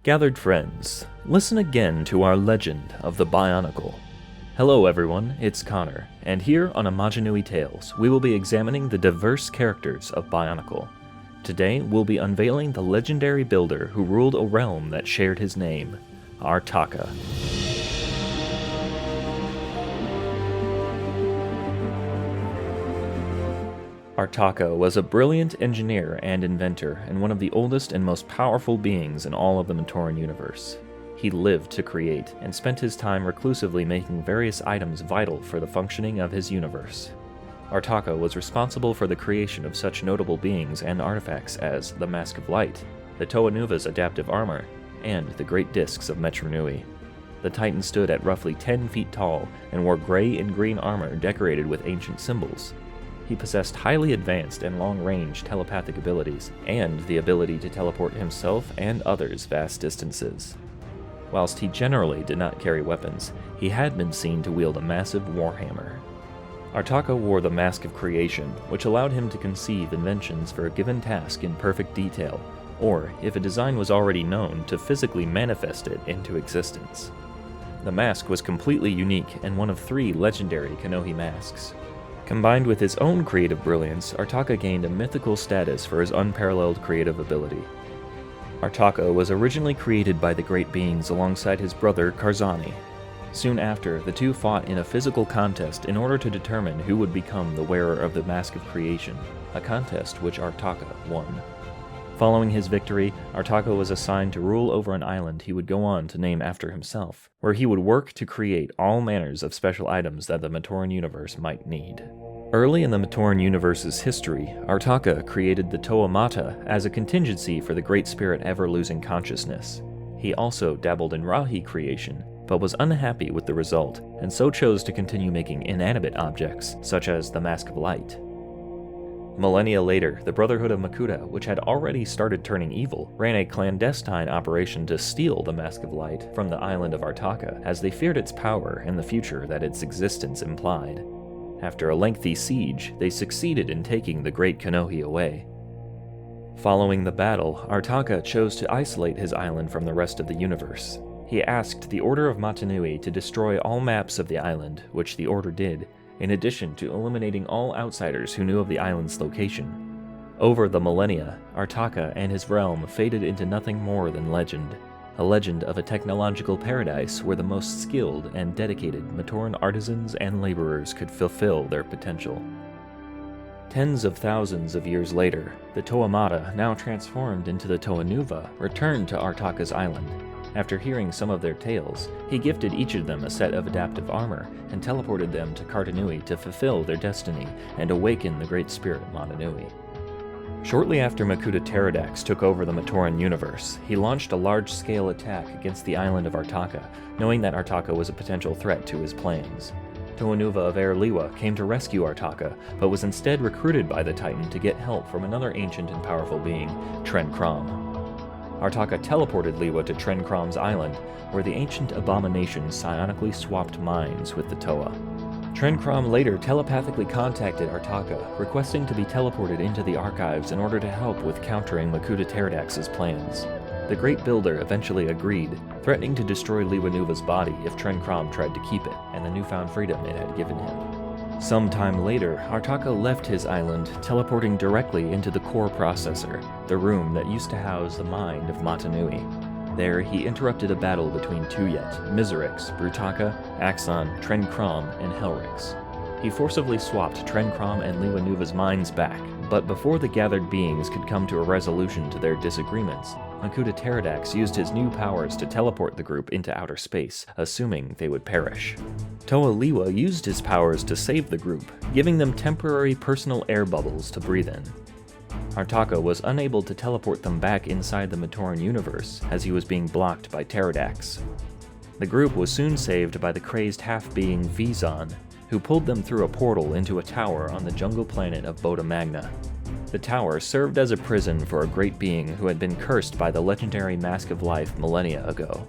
Gathered friends, listen again to our legend of the Bionicle. Hello everyone, it's Connor, and here on Amaja-Nui Tales, we will be examining the diverse characters of Bionicle. Today, we'll be unveiling the legendary builder who ruled a realm that shared his name, Artakha. Artakha was a brilliant engineer and inventor, and one of the oldest and most powerful beings in all of the Matoran Universe. He lived to create, and spent his time reclusively making various items vital for the functioning of his universe. Artakha was responsible for the creation of such notable beings and artifacts as the Mask of Light, the Toa Nuva's adaptive armor, and the Great Discs of Amaja-Nui. The Titan stood at roughly 10 feet tall and wore gray and green armor decorated with ancient symbols. He possessed highly advanced and long-range telepathic abilities, and the ability to teleport himself and others vast distances. Whilst he generally did not carry weapons, he had been seen to wield a massive warhammer. Artakha wore the Mask of Creation, which allowed him to conceive inventions for a given task in perfect detail, or, if a design was already known, to physically manifest it into existence. The mask was completely unique and one of 3 legendary Kanohi masks. Combined with his own creative brilliance, Artakha gained a mythical status for his unparalleled creative ability. Artakha was originally created by the Great Beings alongside his brother Karzani. Soon after, the two fought in a physical contest in order to determine who would become the wearer of the Mask of Creation, a contest which Artakha won. Following his victory, Artakha was assigned to rule over an island he would go on to name after himself, where he would work to create all manners of special items that the Matoran Universe might need. Early in the Matoran Universe's history, Artakha created the Toa Mata as a contingency for the Great Spirit ever losing consciousness. He also dabbled in Rahi creation, but was unhappy with the result, and so chose to continue making inanimate objects, such as the Mask of Light. Millennia later, the Brotherhood of Makuta, which had already started turning evil, ran a clandestine operation to steal the Mask of Light from the island of Artakha, as they feared its power and the future that its existence implied. After a lengthy siege, they succeeded in taking the Great Kanohi away. Following the battle, Artakha chose to isolate his island from the rest of the universe. He asked the Order of Amaja-Nui to destroy all maps of the island, which the Order did, in addition to eliminating all outsiders who knew of the island's location. Over the millennia, Artakha and his realm faded into nothing more than legend, a legend of a technological paradise where the most skilled and dedicated Matoran artisans and laborers could fulfill their potential. Tens of thousands of years later, the Toa Mata, now transformed into the Toa Nuva, returned to Artakha's island. After hearing some of their tales, he gifted each of them a set of adaptive armor and teleported them to Kartanui to fulfill their destiny and awaken the Great Spirit Mata-Nui. Shortly after Makuta Pterodax took over the Matoran Universe, he launched a large-scale attack against the island of Artakha, knowing that Artakha was a potential threat to his plans. Toa Nuva of Air Liwa came to rescue Artakha, but was instead recruited by the Titan to get help from another ancient and powerful being, Tren Krom. Artakha teleported Liwa to Tren Krom's island, where the ancient abomination psionically swapped minds with the Toa. Tren Krom later telepathically contacted Artakha, requesting to be teleported into the archives in order to help with countering Makuta Pterodax's plans. The Great Builder eventually agreed, threatening to destroy Liwa Nuva's body if Tren Krom tried to keep it, and the newfound freedom it had given him. Sometime later, Artakha left his island, teleporting directly into the core processor, the room that used to house the mind of Mata-Nui. There, he interrupted a battle between Tuyet, Miserix, Brutaka, Axon, Tren Krom, and Helrix. He forcibly swapped Tren Krom and Liwa Nuva's minds back, but before the gathered beings could come to a resolution to their disagreements, Makuta Pterodax used his new powers to teleport the group into outer space, assuming they would perish. Toa Liwa used his powers to save the group, giving them temporary personal air bubbles to breathe in. Artakha was unable to teleport them back inside the Matoran Universe, as he was being blocked by Pterodax. The group was soon saved by the crazed half-being Vizon, who pulled them through a portal into a tower on the jungle planet of Boda Magna. The tower served as a prison for a great being who had been cursed by the legendary Mask of Life millennia ago.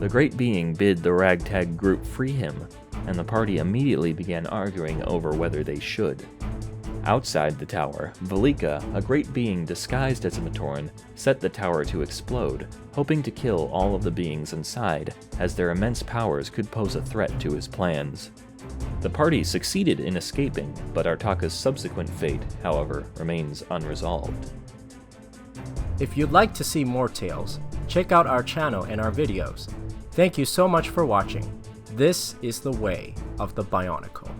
The great being bid the ragtag group free him, and the party immediately began arguing over whether they should. Outside the tower, Velika, a great being disguised as a Matoran, set the tower to explode, hoping to kill all of the beings inside, as their immense powers could pose a threat to his plans. The party succeeded in escaping, but Artakha's subsequent fate, however, remains unresolved. If you'd like to see more tales, check out our channel and our videos. Thank you so much for watching. This is the way of the Bionicle.